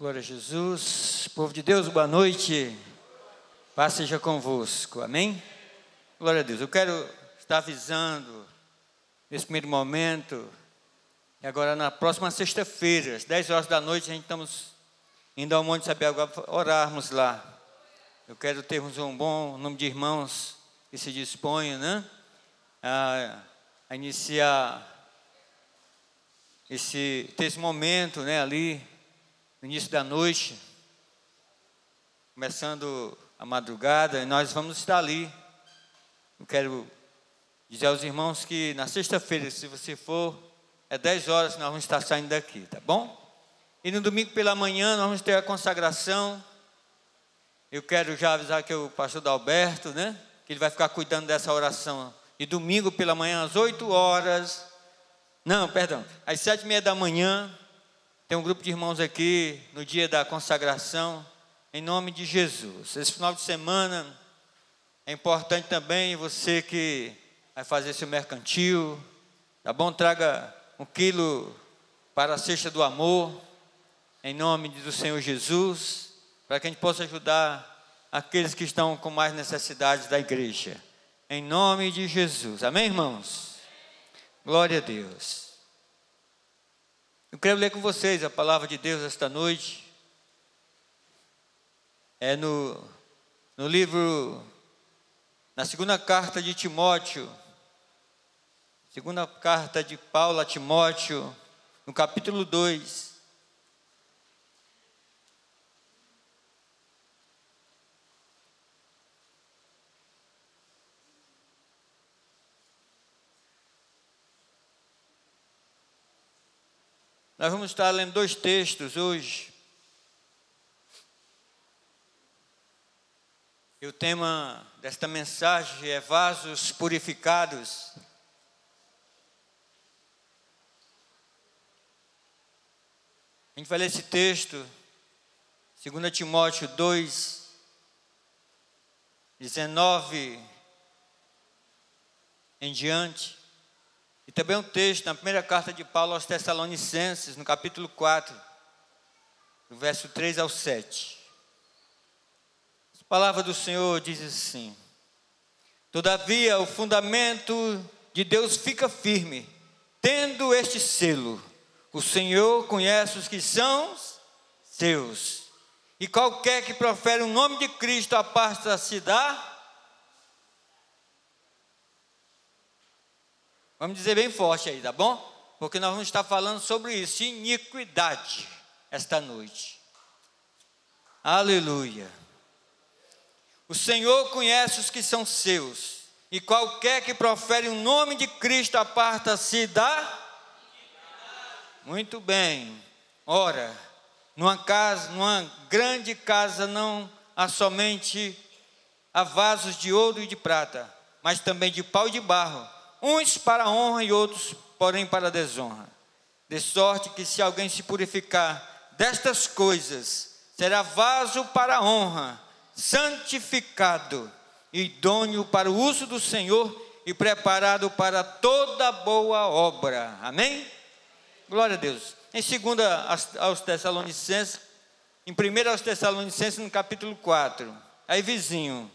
Glória a Jesus. Povo de Deus, boa noite. Paz seja convosco. Amém? Glória a Deus. Eu quero estar avisando nesse primeiro momento, e agora na próxima sexta-feira, às 10 horas da noite, a gente estamos indo ao Monte Sabiá para orarmos lá. Eu quero termos um bom número de irmãos que se disponham, né, a iniciar ter esse momento, né, ali no início da noite, começando a madrugada, e nós vamos estar ali. Eu quero dizer aos irmãos que na sexta-feira, se você for, é 10 horas que nós vamos estar saindo daqui, tá bom? E no domingo pela manhã nós vamos ter a consagração. Eu quero já avisar que o pastor Dalberto, né, que ele vai ficar cuidando dessa oração de domingo pela manhã às 8 horas. Não, perdão, às 7h30 da manhã. Tem um grupo de irmãos aqui no dia da consagração, em nome de Jesus. Esse final de semana é importante também você que vai fazer seu mercantil, tá bom? Traga 1 quilo para a cesta do amor, em nome do Senhor Jesus, para que a gente possa ajudar aqueles que estão com mais necessidades da igreja, em nome de Jesus. Amém, irmãos? Glória a Deus. Eu quero ler com vocês a palavra de Deus esta noite. É no livro, na segunda carta de Timóteo, segunda carta de Paulo a Timóteo, no capítulo 2. Nós vamos estar lendo 2 textos hoje. E o tema desta mensagem é vasos purificados. A gente vai ler esse texto, 2 Timóteo 2, 19 em diante. E também um texto na primeira carta de Paulo aos Tessalonicenses, no capítulo 4, do verso 3 ao 7. A palavra do Senhor diz assim: todavia o fundamento de Deus fica firme, tendo este selo: o Senhor conhece os que são seus, e qualquer que profere o nome de Cristo aparta-se da... Vamos dizer bem forte aí, tá bom? Porque nós vamos estar falando sobre isso, iniquidade, esta noite. Aleluia. O Senhor conhece os que são seus, e qualquer que profere o nome de Cristo aparta-se da... Muito bem. Ora, numa grande casa não há somente vasos de ouro e de prata, mas também de pau e de barro, uns para a honra e outros, porém, para a desonra. De sorte que se alguém se purificar destas coisas, será vaso para a honra, santificado, idôneo para o uso do Senhor e preparado para toda boa obra. Amém? Glória a Deus. Em 2 aos Tessalonicenses, em 1 aos Tessalonicenses, no capítulo 4. Aí, vizinho.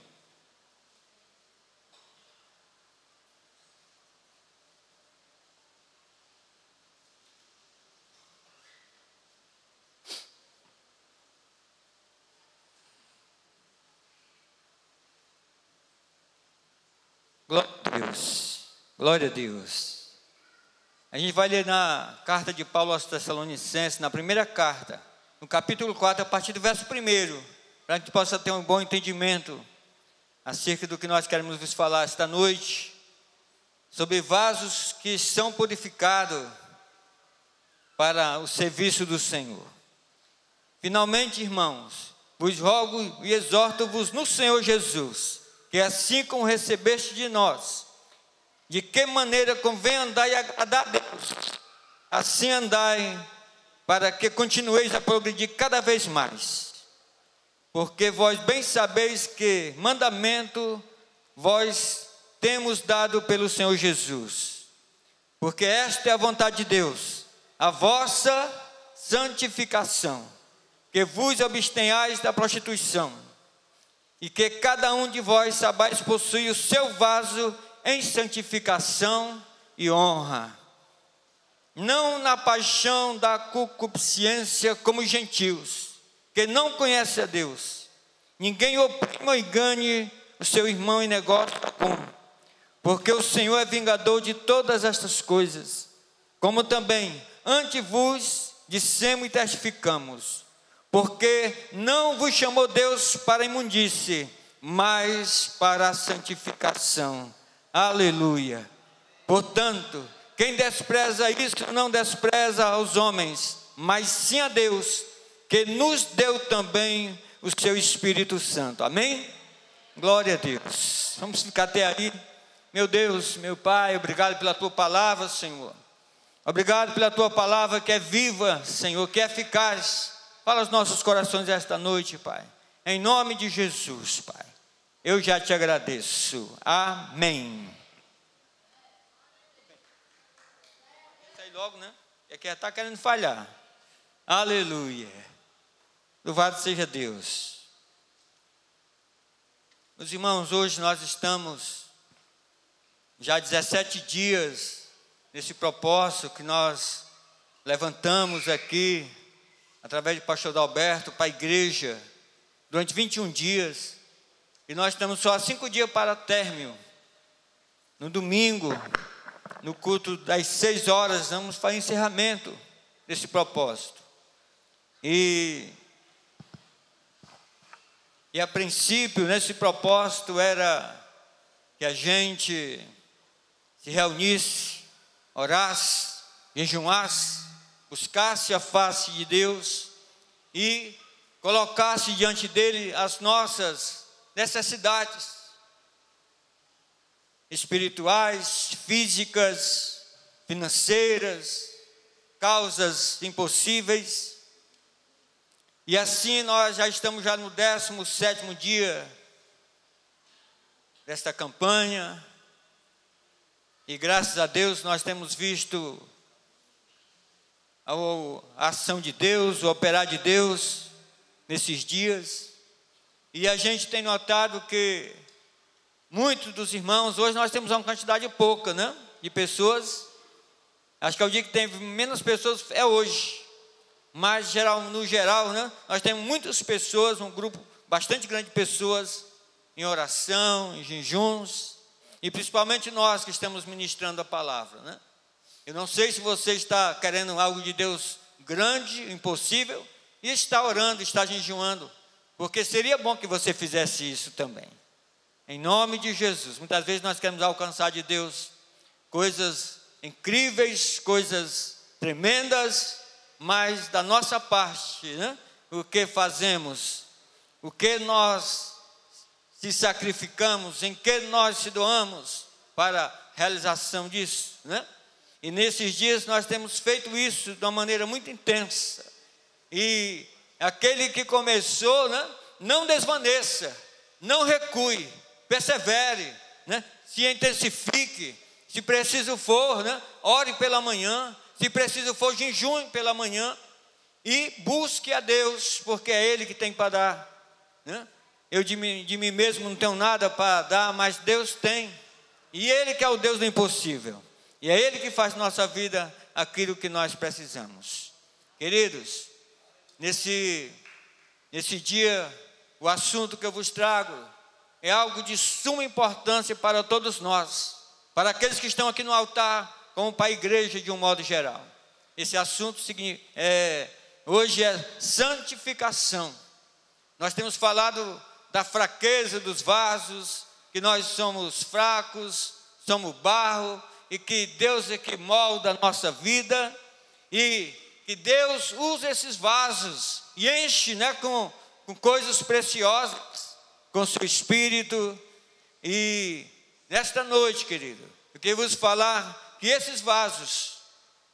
Glória a Deus, glória a Deus. A gente vai ler na carta de Paulo aos Tessalonicenses, na primeira carta, no capítulo 4, a partir do verso 1, para que a gente possa ter um bom entendimento acerca do que nós queremos vos falar esta noite, sobre vasos que são purificados para o serviço do Senhor. Finalmente, irmãos, vos rogo e exorto-vos no Senhor Jesus, que assim como recebeste de nós, de que maneira convém andar e agradar a Deus, assim andai, para que continueis a progredir cada vez mais. Porque vós bem sabeis que mandamento vós temos dado pelo Senhor Jesus. Porque esta é a vontade de Deus, a vossa santificação, que vos abstenhais da prostituição, e que cada um de vós saibais possuir o seu vaso em santificação e honra, não na paixão da concupiscência como os gentios, que não conhecem a Deus. Ninguém oprima ou engane o seu irmão em negócio algum, porque o Senhor é vingador de todas estas coisas, como também ante vos dissemos e testificamos, porque não vos chamou Deus para a imundície, mas para a santificação. Aleluia. Portanto, quem despreza isso não despreza aos homens, mas sim a Deus, que nos deu também o seu Espírito Santo. Amém? Glória a Deus. Vamos ficar até aí. Meu Deus, meu Pai, obrigado pela tua palavra, Senhor. Obrigado pela tua palavra que é viva, Senhor, que é eficaz. Fala aos nossos corações esta noite, Pai. Em nome de Jesus, Pai. Eu já te agradeço. Amém. Sai logo, né? É que está querendo falhar. Aleluia. Louvado seja Deus. Meus irmãos, hoje nós estamos já há 17 dias nesse propósito que nós levantamos aqui, através do pastor Adalberto, para a igreja, durante 21 dias, e nós estamos só há 5 dias para término. No domingo, no culto das 6 horas, vamos fazer encerramento desse propósito. E a princípio, nesse propósito, era que a gente se reunisse, orasse, jejuasse, buscasse a face de Deus e colocasse diante dele as nossas necessidades espirituais, físicas, financeiras, causas impossíveis. E assim nós já estamos já no 17º dia desta campanha. E graças a Deus nós temos visto a ação de Deus, o operar de Deus nesses dias. E a gente tem notado que muitos dos irmãos, hoje nós temos uma quantidade pouca, né, de pessoas. Acho que é o dia que tem menos pessoas é hoje. Mas no geral, né, nós temos muitas pessoas, um grupo bastante grande de pessoas em oração, em jejuns, e principalmente nós que estamos ministrando a palavra, né? Eu não sei se você está querendo algo de Deus grande, impossível, e está orando, está jejuando, porque seria bom que você fizesse isso também. Em nome de Jesus. Muitas vezes nós queremos alcançar de Deus coisas incríveis, coisas tremendas, mas da nossa parte, né, o que fazemos, o que nós se sacrificamos, em que nós se doamos para a realização disso, né? E nesses dias nós temos feito isso de uma maneira muito intensa. E aquele que começou, né, não desvaneça, não recue, persevere, né? Se intensifique, se preciso for, né, ore pela manhã, se preciso for, jejum pela manhã, e busque a Deus, porque é Ele que tem para dar, né? Eu de mim mesmo não tenho nada para dar, mas Deus tem, e Ele que é o Deus do impossível, e é Ele que faz na nossa vida aquilo que nós precisamos. Queridos, nesse dia, o assunto que eu vos trago é algo de suma importância para todos nós, para aqueles que estão aqui no altar, como para a igreja de um modo geral. Esse assunto hoje é santificação. Nós temos falado da fraqueza dos vasos, que nós somos fracos, somos barro, e que Deus é que molda a nossa vida, e que Deus usa esses vasos e enche, né, com coisas preciosas, com seu Espírito. E nesta noite, querido, eu quero vos falar que esses vasos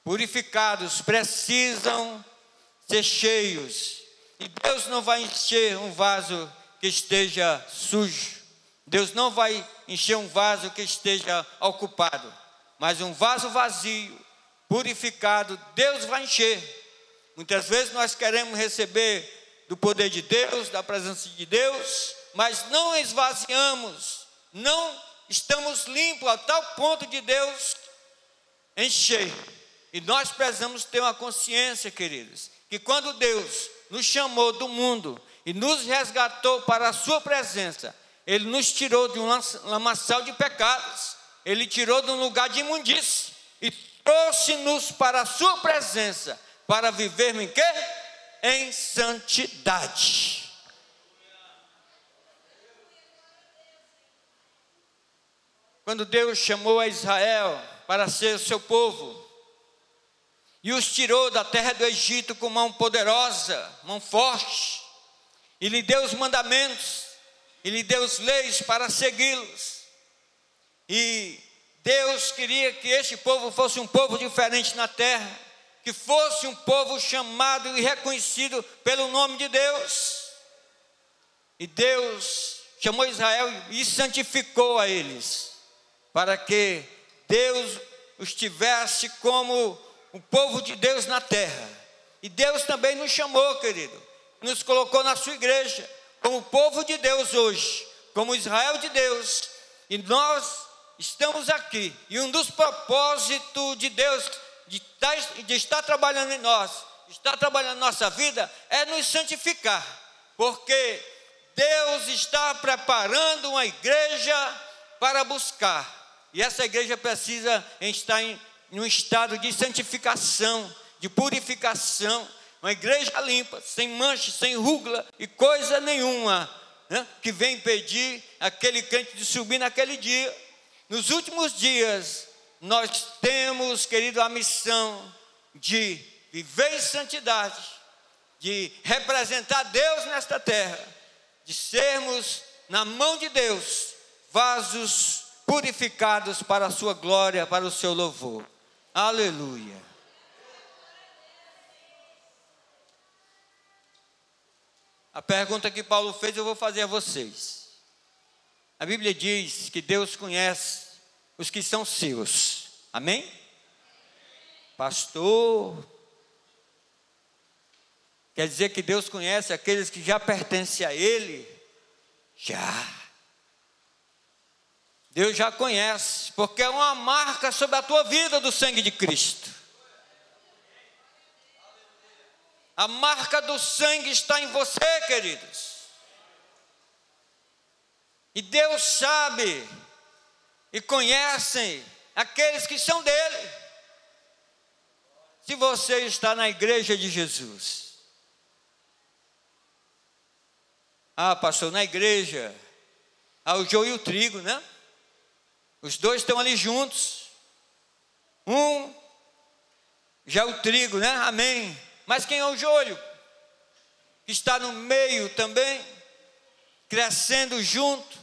purificados precisam ser cheios, e Deus não vai encher um vaso que esteja sujo, Deus não vai encher um vaso que esteja ocupado, mas um vaso vazio, purificado, Deus vai encher. Muitas vezes nós queremos receber do poder de Deus, da presença de Deus, mas não esvaziamos, não estamos limpos a tal ponto de Deus encher. E nós precisamos ter uma consciência, queridos, que quando Deus nos chamou do mundo e nos resgatou para a sua presença, Ele nos tirou de um lamaçal de pecados, Ele tirou de um lugar de imundície e trouxe-nos para a sua presença, para vivermos em quê? Em santidade. Quando Deus chamou a Israel para ser o seu povo, e os tirou da terra do Egito com mão poderosa, mão forte, e lhe deu os mandamentos, e lhe deu as leis para segui-los, e Deus queria que este povo fosse um povo diferente na terra, que fosse um povo chamado e reconhecido pelo nome de Deus. E Deus chamou Israel e santificou a eles, para que Deus os tivesse como o povo de Deus na terra. E Deus também nos chamou, querido, nos colocou na sua igreja, como povo de Deus hoje, como Israel de Deus, e nós estamos aqui, e um dos propósitos de Deus, de estar trabalhando em nós, estar trabalhando na nossa vida, é nos santificar, porque Deus está preparando uma igreja para buscar, e essa igreja precisa estar em um estado de santificação, de purificação, uma igreja limpa, sem mancha, sem rúgula e coisa nenhuma, né, que vem impedir aquele crente de subir naquele dia. Nos últimos dias, nós temos, querido, a missão de viver em santidade, de representar Deus nesta terra, de sermos, na mão de Deus, vasos purificados para a sua glória, para o seu louvor. Aleluia. A pergunta que Paulo fez eu vou fazer a vocês. A Bíblia diz que Deus conhece os que são seus. Amém? Pastor, quer dizer que Deus conhece aqueles que já pertencem a Ele? Já. Deus já conhece, porque é uma marca sobre a tua vida do sangue de Cristo. A marca do sangue está em você, queridos. E Deus sabe e conhece aqueles que são dele. Se você está na igreja de Jesus. Ah, pastor, na igreja há o joio e o trigo, né? Os dois estão ali juntos. Um já é o trigo, né? Amém. Mas quem é o joio? Que está no meio também, crescendo junto.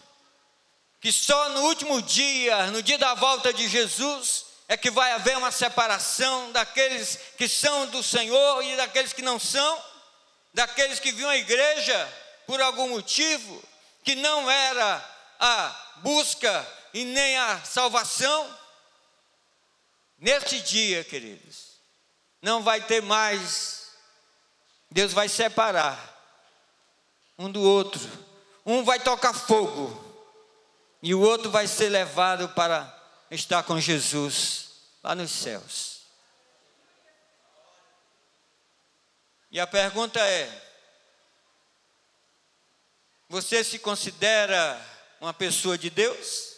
Que só no último dia, no dia da volta de Jesus, é que vai haver uma separação daqueles que são do Senhor e daqueles que não são. Daqueles que vinham à igreja por algum motivo, que não era a busca e nem a salvação. Nesse dia, queridos, não vai ter mais. Deus vai separar um do outro. Um vai tocar fogo e o outro vai ser levado para estar com Jesus lá nos céus. E a pergunta é: você se considera uma pessoa de Deus?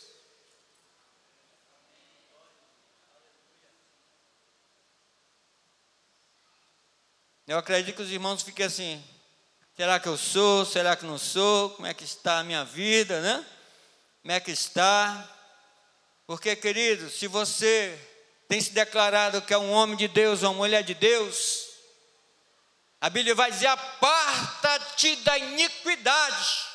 Eu acredito que os irmãos fiquem assim: será que eu sou? Será que não sou? Como é que está a minha vida, né? Como é que está? Porque, querido, se você tem se declarado que é um homem de Deus, uma mulher de Deus, a Bíblia vai dizer: aparta-te da iniquidade.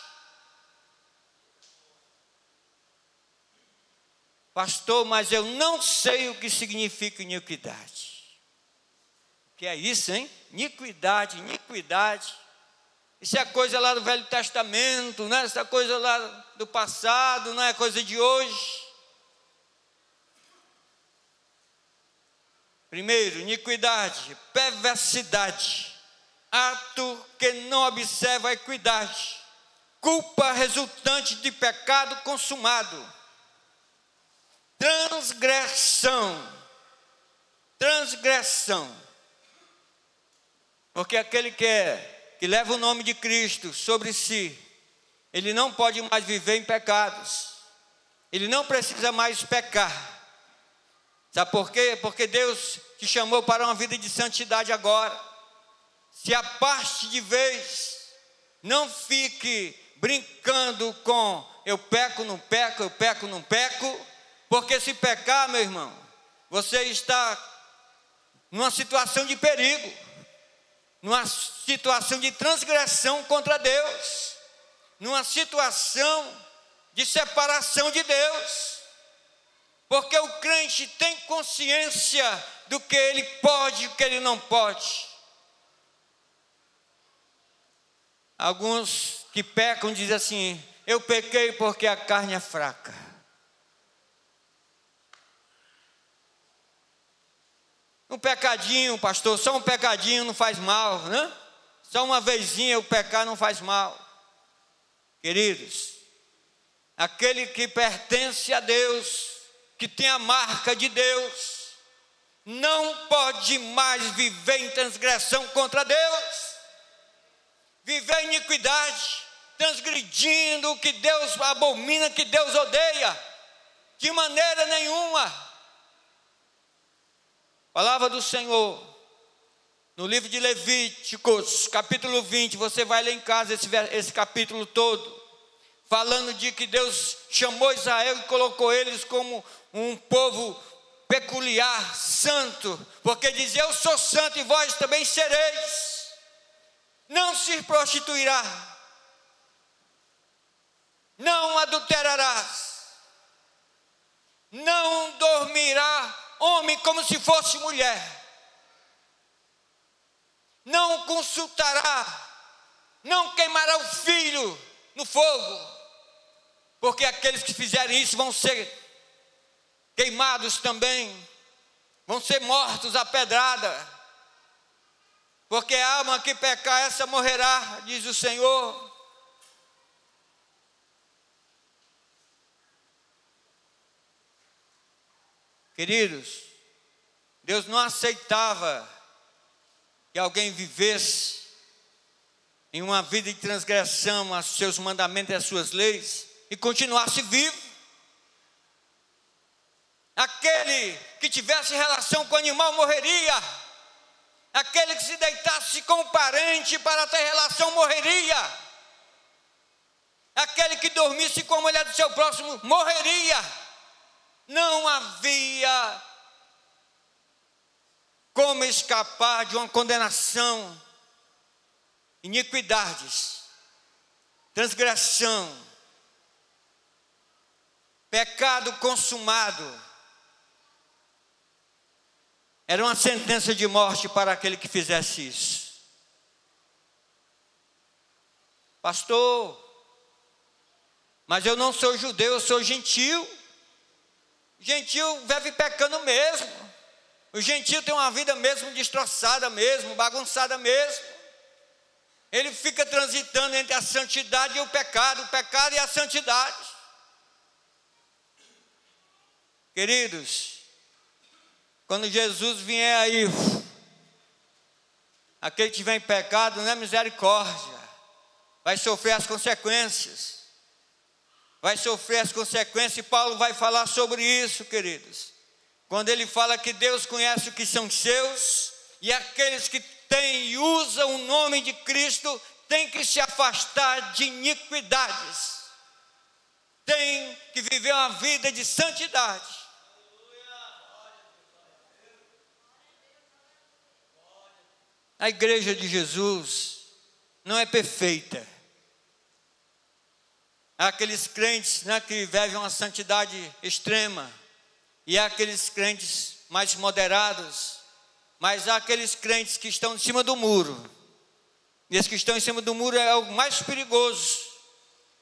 Pastor, mas eu não sei o que significa iniquidade. O que é isso, hein? Iniquidade, iniquidade. Isso é coisa lá do Velho Testamento, né? Isso é coisa lá do passado, não é coisa de hoje. Primeiro, iniquidade, perversidade, ato que não observa a equidade, culpa resultante de pecado consumado, transgressão, porque aquele que leva o nome de Cristo sobre si, ele não pode mais viver em pecados, ele não precisa mais pecar. Sabe por quê? Porque Deus te chamou para uma vida de santidade agora. Se aparte de vez, não fique brincando com eu peco, não peco, eu peco, não peco, porque se pecar, meu irmão, você está numa situação de perigo, numa situação de transgressão contra Deus, numa situação de separação de Deus, porque o crente tem consciência do que ele pode e o que ele não pode. Alguns que pecam dizem assim: eu pequei porque a carne é fraca. Um pecadinho, pastor, só um pecadinho não faz mal, né? Só uma vezinha o pecar não faz mal. Queridos, aquele que pertence a Deus, que tem a marca de Deus, não pode mais viver em transgressão contra Deus, viver em iniquidade, transgredindo o que Deus abomina, que Deus odeia, de maneira nenhuma. Palavra do Senhor, no livro de Levíticos, capítulo 20, você vai ler em casa esse capítulo todo, falando de que Deus chamou Israel e colocou eles como um povo peculiar, santo, porque dizia: eu sou santo e vós também sereis. Não se prostituirá, não adulterarás, não dormirá homem como se fosse mulher, não consultará, não queimará o filho no fogo, porque aqueles que fizerem isso vão ser queimados também, vão ser mortos à pedrada, porque a alma que pecar, essa morrerá, diz o Senhor. Queridos, Deus não aceitava que alguém vivesse em uma vida de transgressão aos seus mandamentos e às suas leis e continuasse vivo. Aquele que tivesse relação com o animal morreria. Aquele que se deitasse com o parente para ter relação morreria. Aquele que dormisse com a mulher do seu próximo morreria. Não havia como escapar de uma condenação. Iniquidades, transgressão, pecado consumado, era uma sentença de morte para aquele que fizesse isso. Pastor, mas eu não sou judeu, eu sou gentil. Gentil vive pecando mesmo. O gentil tem uma vida mesmo destroçada mesmo, bagunçada mesmo. Ele fica transitando entre a santidade e o pecado e a santidade. Queridos, quando Jesus vier aí, aquele que tiver em pecado não é misericórdia, vai sofrer as consequências. Vai sofrer as consequências, e Paulo vai falar sobre isso, queridos. Quando ele fala que Deus conhece o que são seus, e aqueles que têm e usam o nome de Cristo, têm que se afastar de iniquidades, têm que viver uma vida de santidade. A igreja de Jesus não é perfeita. Há aqueles crentes, né, que vivem uma santidade extrema, e há aqueles crentes mais moderados, mas há aqueles crentes que estão em cima do muro. E esses que estão em cima do muro é o mais perigoso,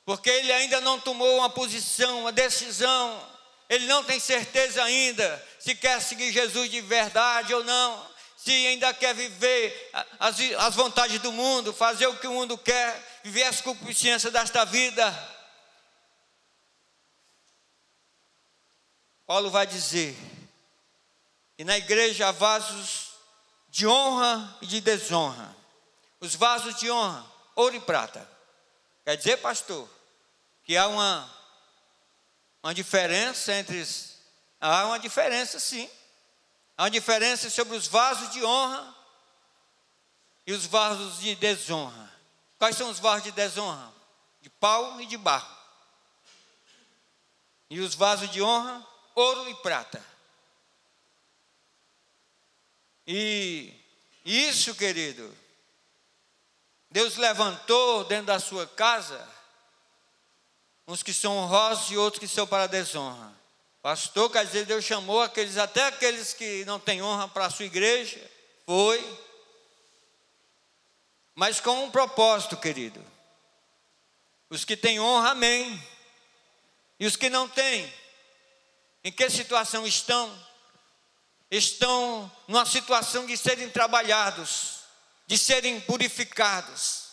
porque ele ainda não tomou uma posição, uma decisão, ele não tem certeza ainda se quer seguir Jesus de verdade ou não. se ainda quer viver as vontades do mundo, fazer o que o mundo quer, viver as concupiscências desta vida. Paulo vai dizer, e na igreja há vasos de honra e de desonra. Os vasos de honra, ouro e prata. Quer dizer, pastor, que há uma diferença entre... Há uma diferença, sim. Há uma diferença sobre os vasos de honra e os vasos de desonra. Quais são os vasos de desonra? De pau e de barro. E os vasos de honra, ouro e prata. E isso, querido, Deus levantou dentro da sua casa uns que são honrosos e outros que são para a desonra. Pastor, quer dizer, Deus chamou até aqueles que não têm honra para a sua igreja. Foi. Mas com um propósito, querido. Os que têm honra, amém. E os que não têm, em que situação estão? Estão numa situação de serem trabalhados, de serem purificados.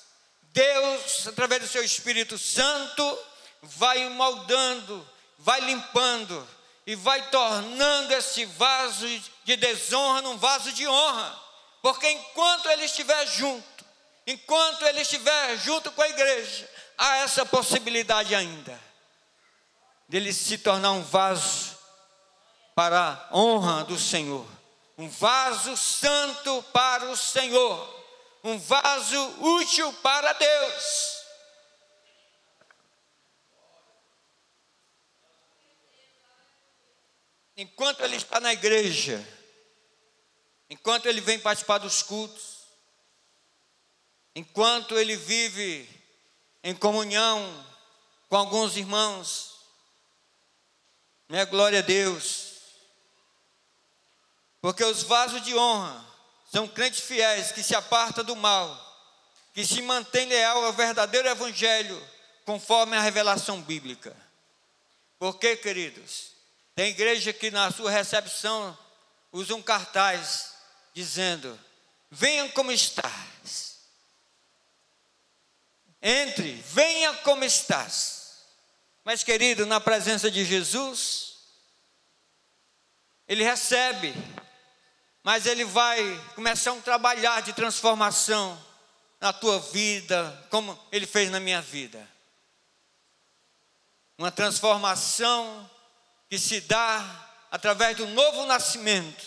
Deus, através do seu Espírito Santo, vai moldando, vai limpando e vai tornando esse vaso de desonra num vaso de honra. Porque enquanto ele estiver junto com a igreja, há essa possibilidade ainda dele se tornar um vaso para a honra do Senhor, um vaso santo para o Senhor, um vaso útil para Deus. Enquanto ele está na igreja, enquanto ele vem participar dos cultos, enquanto ele vive em comunhão com alguns irmãos, né? Glória a Deus. Porque os vasos de honra são crentes fiéis que se apartam do mal, que se mantêm leal ao verdadeiro evangelho, conforme a revelação bíblica. Porque, queridos, tem igreja que na sua recepção usa um cartaz dizendo: venha como estás. Entre, venha como estás. Mas, querido, na presença de Jesus, ele recebe, mas ele vai começar um trabalhar de transformação na tua vida, como ele fez na minha vida. Uma transformação que se dá através do novo nascimento.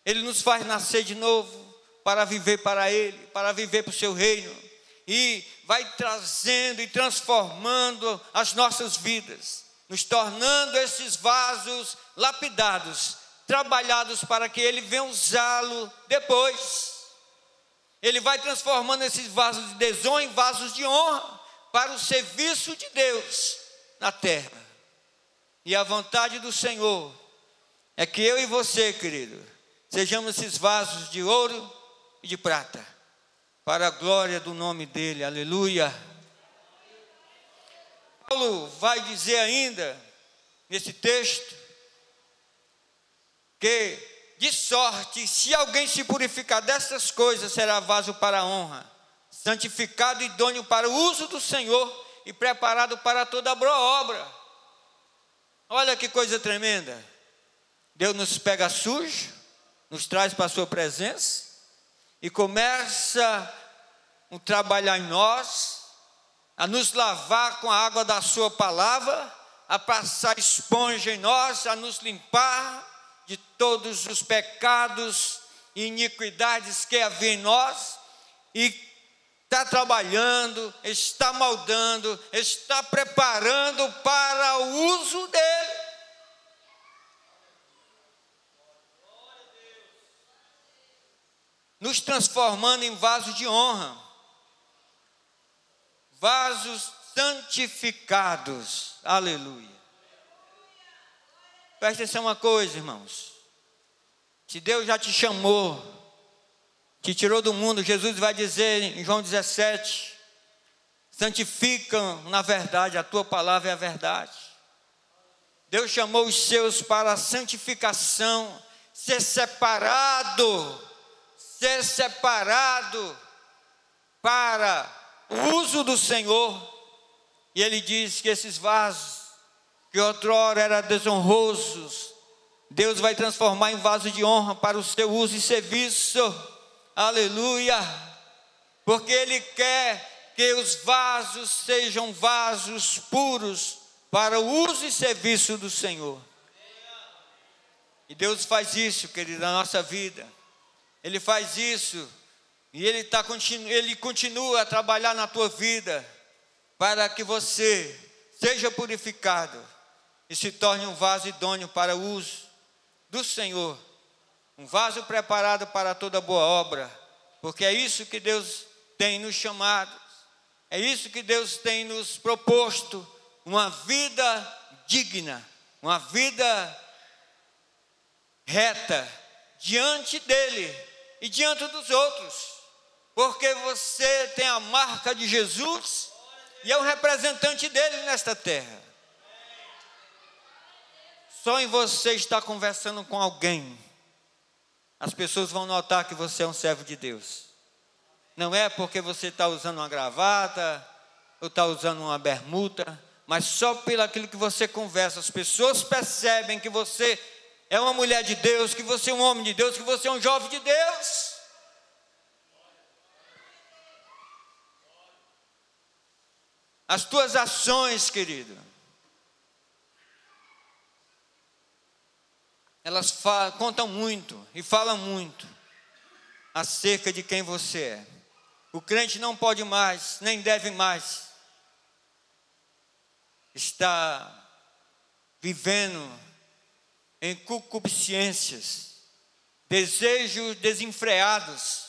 Ele nos faz nascer de novo para viver para Ele, para viver para o seu reino. E vai trazendo e transformando as nossas vidas, nos tornando esses vasos lapidados, trabalhados para que Ele venha usá-lo depois. Ele vai transformando esses vasos de desonra em vasos de honra para o serviço de Deus na terra. E a vontade do Senhor é que eu e você, querido, sejamos esses vasos de ouro e de prata, para a glória do nome dEle, aleluia. Paulo vai dizer ainda, nesse texto, que de sorte, se alguém se purificar dessas coisas, será vaso para a honra, santificado e idôneo para o uso do Senhor e preparado para toda boa obra. Olha que coisa tremenda. Deus nos pega sujo, nos traz para a sua presença e começa a trabalhar em nós, a nos lavar com a água da sua palavra, a passar esponja em nós, a nos limpar de todos os pecados e iniquidades que havia em nós, e está trabalhando, está moldando, está preparando para o uso dele. Nos transformando em vasos de honra, vasos santificados, aleluia. Presta atenção uma coisa, irmãos, se Deus já te chamou, te tirou do mundo, Jesus vai dizer em João 17, santificam na verdade, a tua palavra é a verdade. Deus chamou os seus para a santificação, ser separado ser separado para o uso do Senhor. E ele diz que esses vasos, que outrora eram desonrosos, Deus vai transformar em vaso de honra para o seu uso e serviço. Aleluia! Porque Ele quer que os vasos sejam vasos puros para o uso e serviço do Senhor. E Deus faz isso, querido, na nossa vida. Ele faz isso e Ele continua a trabalhar na tua vida para que você seja purificado e se torne um vaso idôneo para o uso do Senhor, um vaso preparado para toda boa obra, porque é isso que Deus tem nos chamado, é isso que Deus tem nos proposto, uma vida digna, uma vida reta, diante dEle e diante dos outros, porque você tem a marca de Jesus e é um representante dEle nesta terra. Só em você estar conversando com alguém, as pessoas vão notar que você é um servo de Deus. Não é porque você está usando uma gravata, ou está usando uma bermuda, mas só pelo aquilo que você conversa, as pessoas percebem que você é uma mulher de Deus, que você é um homem de Deus, que você é um jovem de Deus. As tuas ações, querido, elas contam muito e falam muito acerca de quem você é. O crente não pode mais, nem deve mais estar vivendo em concupiscências, desejos desenfreados.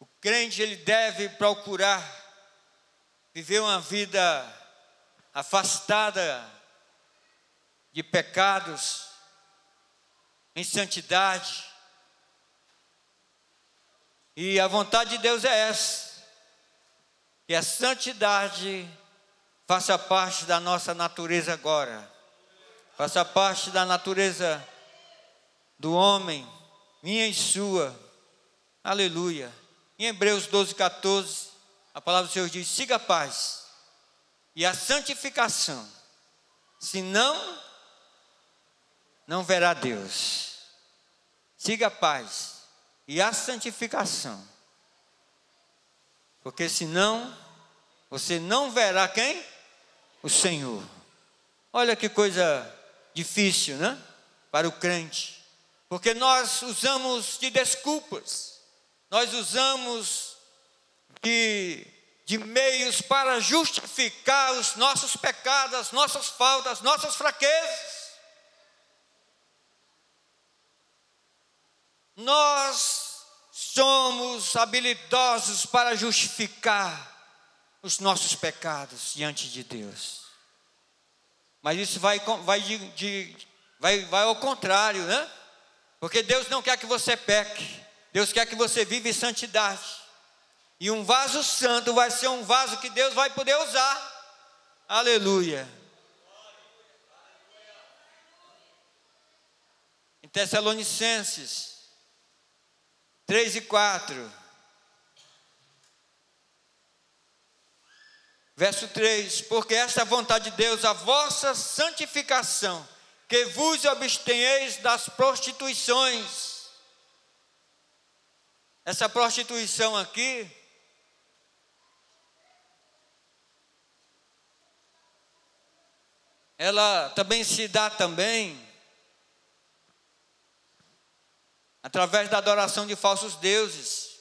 O crente, ele deve procurar viver uma vida afastada de pecados, em santidade. E a vontade de Deus é essa, que a santidade faça parte da nossa natureza agora, faça parte da natureza do homem, minha e sua. Aleluia. Em Hebreus 12:14, a palavra do Senhor diz: siga a paz e a santificação, senão não verá Deus. Siga a paz e a santificação, porque senão você não verá quem? O Senhor. Olha que coisa difícil, né? Para o crente, porque nós usamos de desculpas, nós usamos de meios para justificar os nossos pecados, as nossas faltas, as nossas fraquezas. Nós somos habilidosos para justificar os nossos pecados diante de Deus. Mas isso vai ao contrário, né? Porque Deus não quer que você peque. Deus quer que você viva em santidade. E um vaso santo vai ser um vaso que Deus vai poder usar. Aleluia. Em Tessalonicenses 3:4, verso 3: porque esta é a vontade de Deus, a vossa santificação, que vos abstenheis das prostituições. Essa prostituição aqui ela também se dá através da adoração de falsos deuses.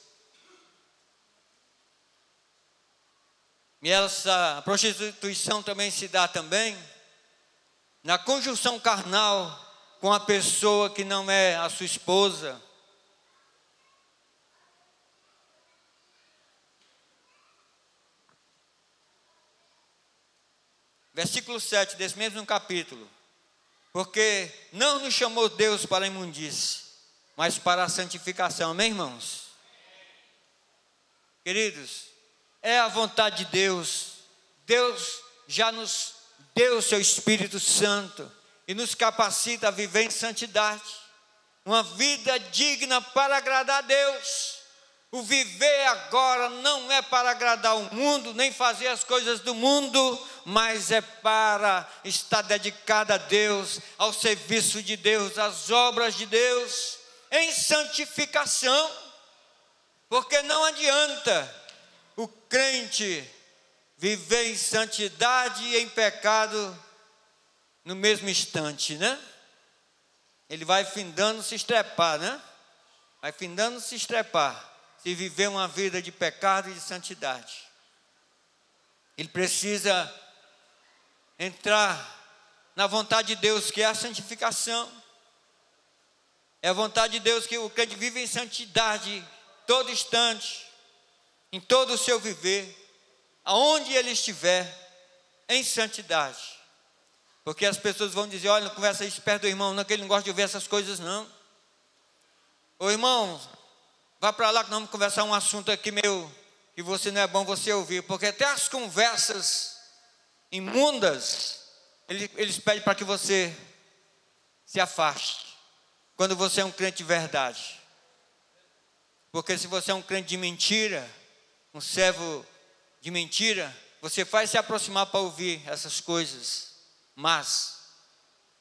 E essa prostituição também se dá na conjunção carnal com a pessoa que não é a sua esposa. Versículo 7 desse mesmo capítulo: porque não nos chamou Deus para a imundície, mas para a santificação. Amém, irmãos? Queridos, é a vontade de Deus. Deus já nos deu o seu Espírito Santo e nos capacita a viver em santidade. uma vida digna para agradar a Deus. O viver agora não é para agradar o mundo, nem fazer as coisas do mundo, mas é para estar dedicado a Deus, ao serviço de Deus, às obras de Deus, em santificação. Porque não adianta o crente viver em santidade e em pecado no mesmo instante, né? Ele vai findando se estrepar, né? Vai findando se estrepar, se viver uma vida de pecado e de santidade. Ele precisa entrar na vontade de Deus, que é a santificação. É a vontade de Deus que o crente vive em santidade todo instante, em todo o seu viver, aonde ele estiver, em santidade. Porque as pessoas vão dizer: olha, não conversa isso perto do irmão, não, que ele não gosta de ouvir essas coisas, não. Ô irmão, vá para lá que nós vamos conversar um assunto aqui meio que você não é bom você ouvir. Porque até as conversas imundas, eles pedem para que você se afaste, quando você é um crente de verdade. Porque se você é um crente de mentira, um servo de mentira, você vai se aproximar para ouvir essas coisas, mas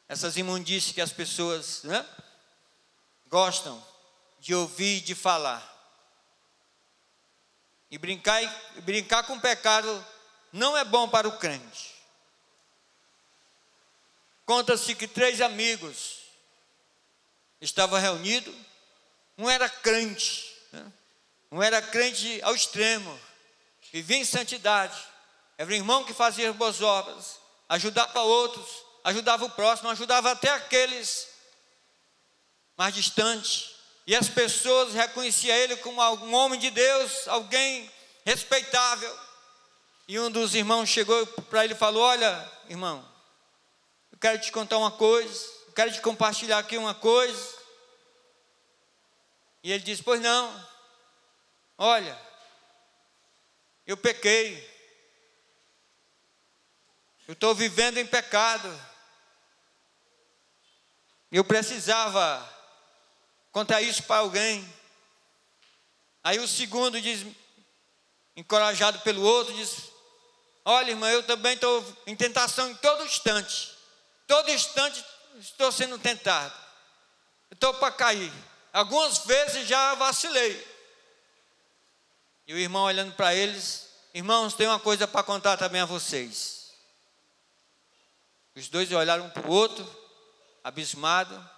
essas imundícies que as pessoas, né, gostam de ouvir e de falar. E brincar com o pecado não é bom para o crente. Conta-se que 3 amigos estavam reunidos. Um era crente, né? Um era crente ao extremo, vivia em santidade, era um irmão que fazia boas obras, ajudava outros, ajudava o próximo, ajudava até aqueles mais distantes. E as pessoas reconheciam ele como um homem de Deus, alguém respeitável. E um dos irmãos chegou para ele e falou: olha, irmão, eu quero te contar uma coisa, eu quero te compartilhar aqui uma coisa. E ele disse: pois não, olha, eu pequei, eu estou vivendo em pecado, eu precisava contar isso para alguém. Aí o segundo diz, encorajado pelo outro, diz: olha, irmã, eu também estou em tentação em todo instante estou sendo tentado, estou para cair, algumas vezes já vacilei. E o irmão olhando para eles: irmãos, tem uma coisa para contar também a vocês. Os dois olharam um para o outro, abismado.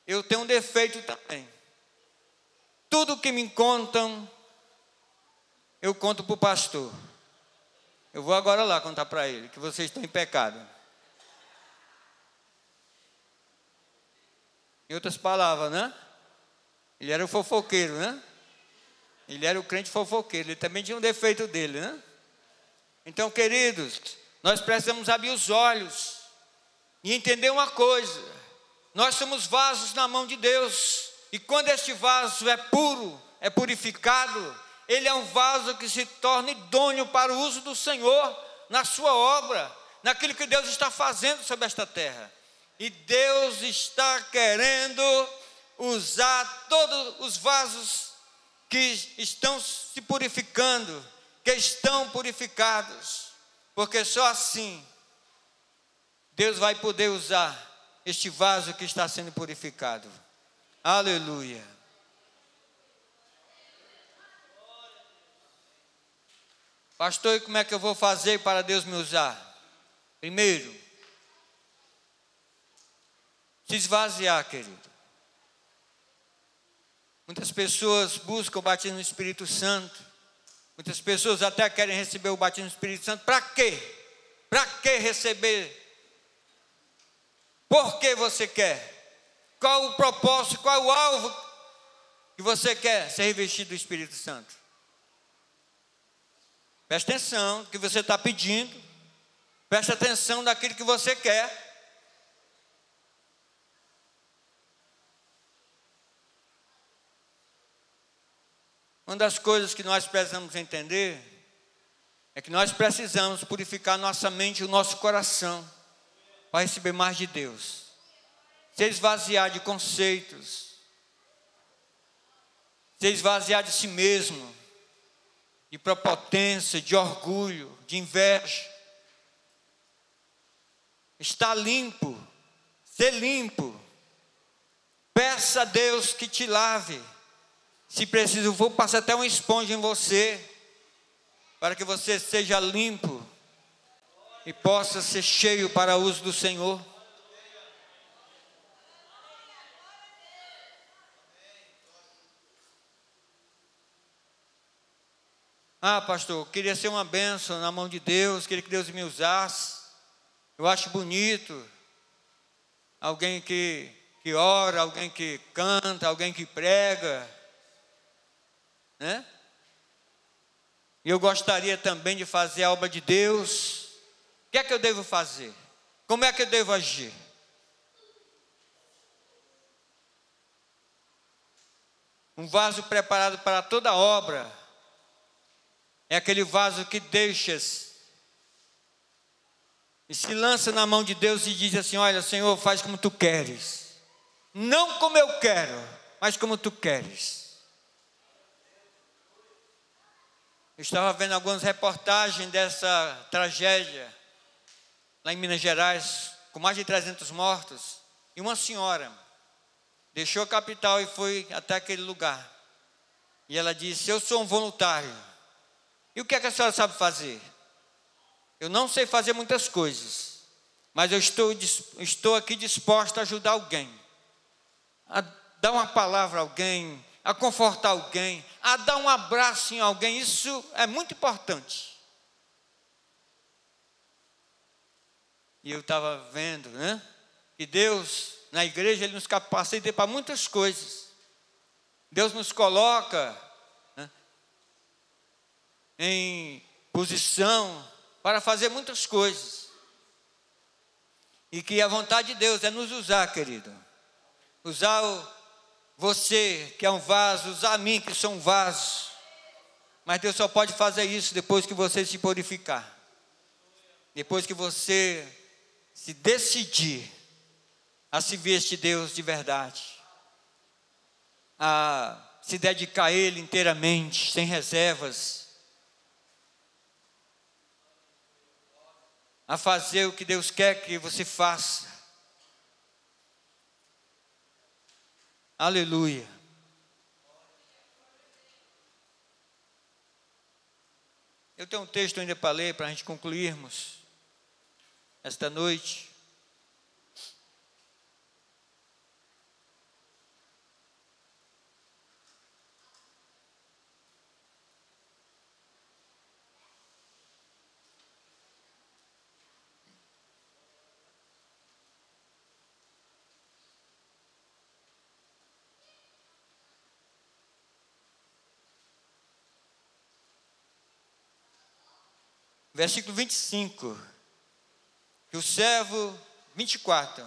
Eu tenho um defeito também. Tudo que me contam, eu conto para o pastor. Eu vou agora lá contar para ele que vocês estão em pecado. Em outras palavras, né? Ele era o fofoqueiro, né? Ele era o crente fofoqueiro. Ele também tinha um defeito dele, né? Então, queridos, nós precisamos abrir os olhos e entender uma coisa: nós somos vasos na mão de Deus. E quando este vaso é puro, é purificado, ele é um vaso que se torna idôneo para o uso do Senhor, na sua obra, naquilo que Deus está fazendo sobre esta terra. E Deus está querendo usar todos os vasos que estão se purificando, que estão purificados, porque só assim Deus vai poder usar este vaso que está sendo purificado. Aleluia. Pastor, e como é que eu vou fazer para Deus me usar? Primeiro, se esvaziar, querido. Muitas pessoas buscam o batismo no Espírito Santo. Muitas pessoas até querem receber o batismo no Espírito Santo. Para quê? Para que receber? Por que você quer? Qual o propósito, qual o alvo que você quer ser revestido do Espírito Santo? Preste atenção no que você está pedindo. Preste atenção naquilo que você quer. Uma das coisas que nós precisamos entender é que nós precisamos purificar nossa mente e o nosso coração para receber mais de Deus. se esvaziar de conceitos, se esvaziar de si mesmo, de prepotência, de orgulho, de inveja. Está limpo, ser limpo. Peça a Deus que te lave. Se preciso, vou passar até uma esponja em você, para que você seja limpo e possa ser cheio para o uso do Senhor. Ah, pastor, eu queria ser uma bênção na mão de Deus, queria que Deus me usasse. Eu acho bonito alguém que ora, alguém que canta, alguém que prega, né? E eu gostaria também de fazer a obra de Deus. O que é que eu devo fazer? Como é que eu devo agir? Um vaso preparado para toda obra é aquele vaso que deixas e se lança na mão de Deus e diz assim: olha, Senhor, faz como tu queres, não como eu quero, mas como tu queres. Eu estava vendo algumas reportagens dessa tragédia lá em Minas Gerais, com mais de 300 mortos, e uma senhora deixou a capital e foi até aquele lugar, e ela disse: eu sou um voluntário. E o que é que a senhora sabe fazer? Eu não sei fazer muitas coisas, mas eu estou aqui disposta a ajudar alguém, a dar uma palavra a alguém, a confortar alguém, a dar um abraço em alguém. Isso é muito importante. E eu estava vendo, né, que Deus, na igreja, Ele nos capacita para muitas coisas. Deus nos coloca, né, em posição para fazer muitas coisas. E que a vontade de Deus é nos usar, querido. Usar você, que é um vaso, usar a mim, que sou um vaso. Mas Deus só pode fazer isso depois que você se purificar. Depois que você se decidir a se vestir de Deus de verdade. A se dedicar a Ele inteiramente, sem reservas. A fazer o que Deus quer que você faça. Aleluia. Eu tenho um texto ainda para ler, para a gente concluirmos esta noite. Versículo 25, que o servo, 24,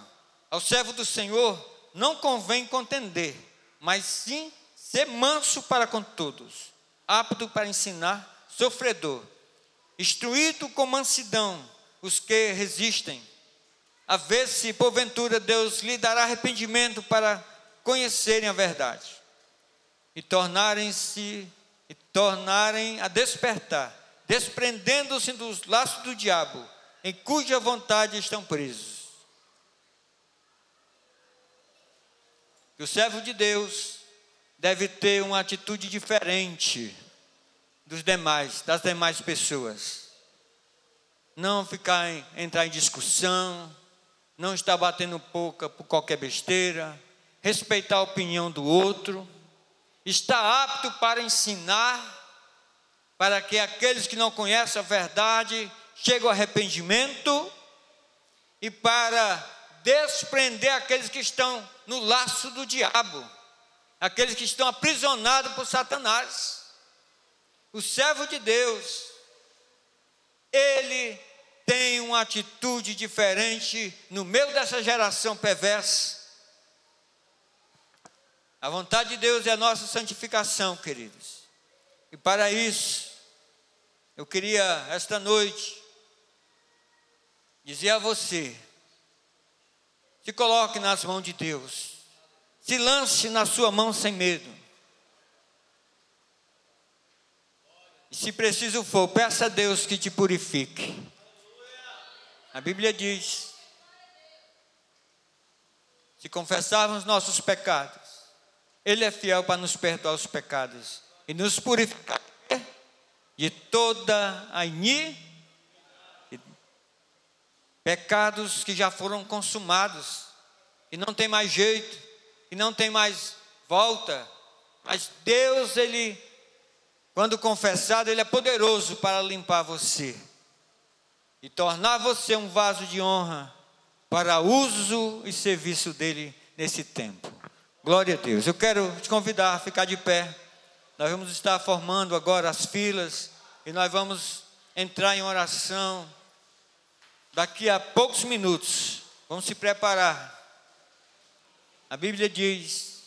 ao servo do Senhor não convém contender, mas sim ser manso para com todos, apto para ensinar, sofredor, instruído com mansidão os que resistem, a ver se porventura Deus lhe dará arrependimento para conhecerem a verdade, e tornarem a despertar, desprendendo-se dos laços do diabo, em cuja vontade estão presos. Que o servo de Deus deve ter uma atitude diferente das demais pessoas. Não entrar em discussão, não estar batendo boca por qualquer besteira, respeitar a opinião do outro, estar apto para ensinar, para que aqueles que não conhecem a verdade cheguem ao arrependimento, e para desprender aqueles que estão no laço do diabo, aqueles que estão aprisionados por Satanás. O servo de Deus, ele tem uma atitude diferente no meio dessa geração perversa. A vontade de Deus é a nossa santificação, queridos. E para isso, eu queria esta noite dizer a você Se coloque nas mãos de Deus. Se lance na sua mão sem medo. E se preciso for, peça a Deus que te purifique. A Bíblia diz: se confessarmos nossos pecados, Ele é fiel para nos perdoar os pecados e nos purificar de toda a pecados que já foram consumados, e não tem mais jeito, e não tem mais volta. Mas Deus, Ele, quando confessado, Ele é poderoso para limpar você e tornar você um vaso de honra para uso e serviço dEle nesse tempo. Glória a Deus. Eu quero te convidar a ficar de pé. Nós vamos estar formando agora as filas e nós vamos entrar em oração. Daqui a poucos minutos, vamos se preparar. A Bíblia diz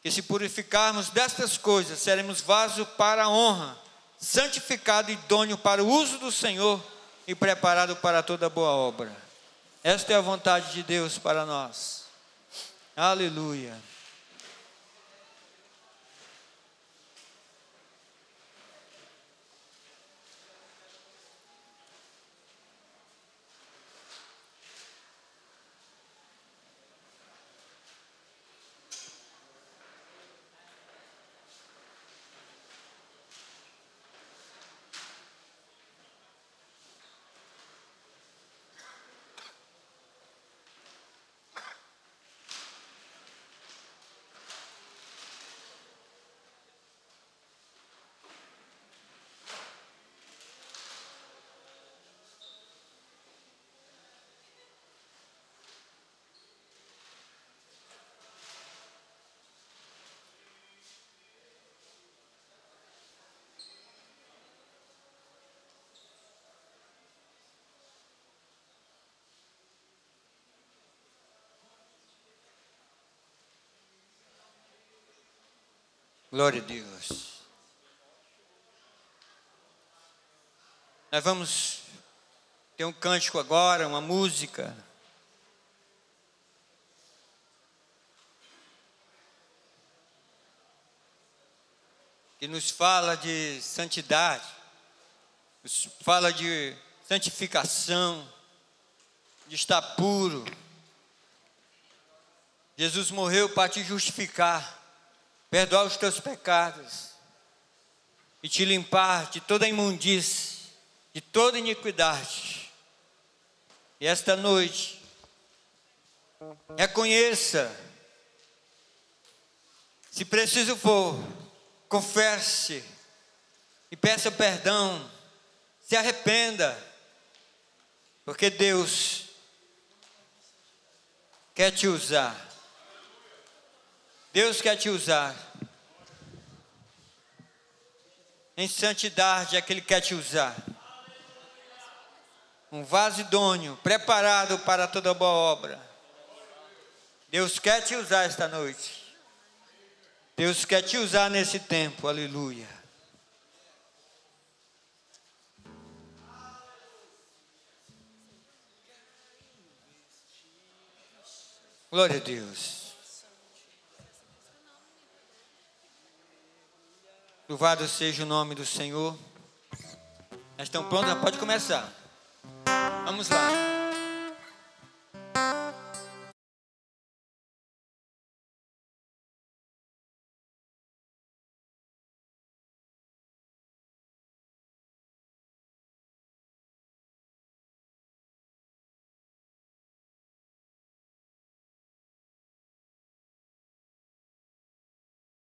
que se purificarmos destas coisas, seremos vaso para a honra, santificado e idôneo para o uso do Senhor e preparado para toda boa obra. Esta é a vontade de Deus para nós. Aleluia. Glória a Deus. Nós vamos ter um cântico agora, uma música. Que nos fala de santidade, nos fala de santificação, de estar puro. Jesus morreu para te justificar, perdoar os teus pecados e te limpar de toda imundície, de toda iniquidade. E esta noite, reconheça, se preciso for, confesse e peça perdão, se arrependa, porque Deus quer te usar. Deus quer te usar. Em santidade é que Ele quer te usar. Um vaso idôneo, preparado para toda boa obra. Deus quer te usar esta noite. Deus quer te usar nesse tempo, aleluia. Glória a Deus. Louvado seja o nome do Senhor. Já estão prontos? Pode começar. Vamos lá.